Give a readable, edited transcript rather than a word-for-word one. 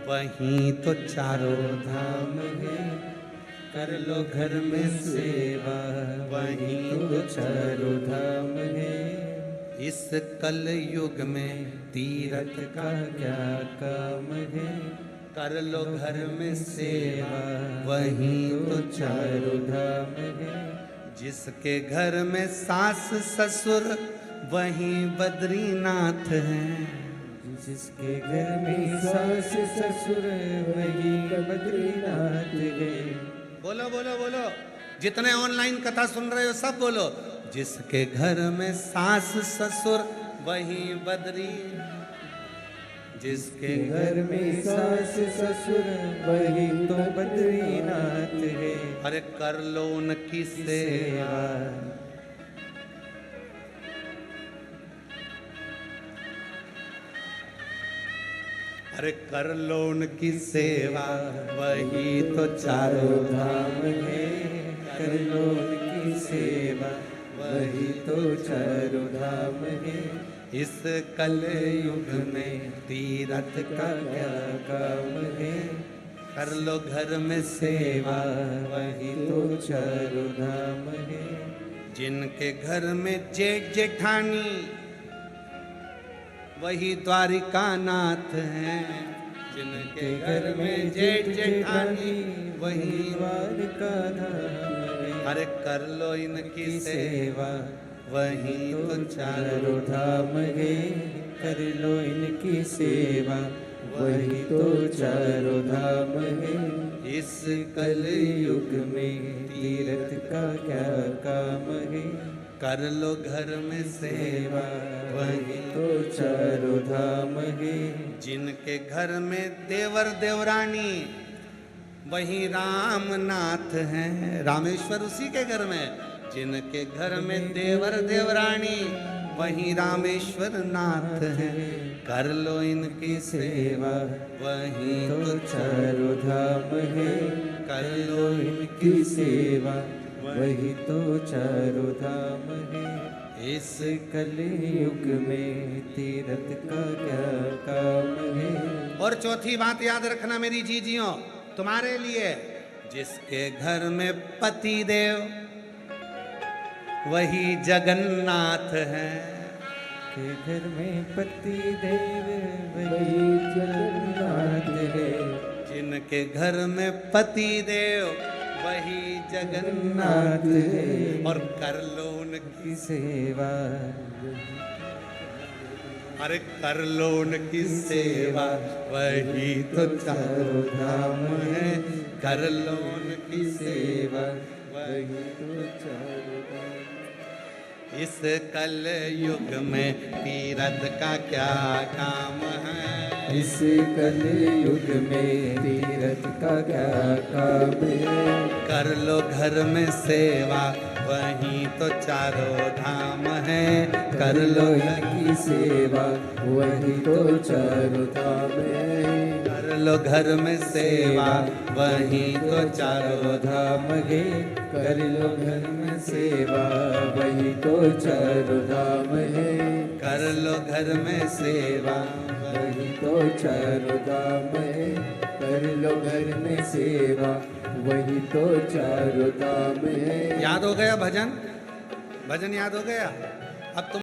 वहीं तो चारों धाम है। कर लो घर में सेवा, वहीं तो चारों धाम है। इस कल युग में तीरथ का क्या काम है। कर लो घर में सेवा, वहीं तो चारों धाम है। जिसके घर में सास ससुर, वहीं बद्रीनाथ है। जिसके घर में सास ससुर, वही बद्रीनाथ है। बोलो बोलो बोलो, जितने ऑनलाइन कथा सुन रहे हो सब बोलो। जिसके घर में सास ससुर, वही बद्री। जिसके घर में सास ससुर, वही तो बद्रीनाथ है। अरे कर लो उनकी सेवा। अरे कर लो उनकी सेवा, वही तो चारों धाम है। कर लो उनकी सेवा, वही तो चारों धाम है। इस कल युग में तीरथ का क्या काम है। कर लो घर में सेवा, वही तो चारों धाम है। जिनके घर में जेठ जेठानी, वही द्वारिका नाथ है। जिनके घर में जेठ जेठानी, वही द्वारिका धाम है। अरे कर लो इनकी सेवा, वही तो चारों धाम है। कर लो इनकी सेवा, वही तो चारों धाम है। इस कल युग में तीरथ का क्या काम है। कर लो घर में सेवा, वही तो चारों धाम है। जिनके घर में देवर देवरानी, वही रामनाथ हैं। रामेश्वर उसी के घर में। जिनके घर में देवर देवरानी, वही रामेश्वर नाथ है। कर लो इनकी सेवा, वही तो चारों धाम है। कर लो इनकी सेवा, वही तो चारों धाम है। इस कल युग में तीरथ का क्या काम है। और चौथी बात याद रखना मेरी जीजियों, तुम्हारे लिए। जिसके घर में पति देव, वही जगन्नाथ है। के घर में पति देव, वही जगन्नाथ है। जिनके घर में पति देव, वही जगन्नाथ है। और कर लो उनकी की सेवा, अरे कर लो उनकी सेवा, वही तो चारों धाम है। कर लो उनकी सेवा, वही तो चारों धाम। इस कल युग में तीरथ का क्या काम है। इस कल युग में तीरथ का क्या काम है। कर लो घर में सेवा, वही तो चारों धाम है। कर लो इनकी सेवा, वही तो चारों धाम है। कर लो घर में सेवा, वही तो चारों धाम है। कर लो घर में सेवा, वही तो चारों धाम है। कर लो घर में सेवा, वही तो चारों धाम है। कर लो घर में सेवा, वही तो चारों धाम है। याद हो गया भजन? भजन याद हो गया? अब तुम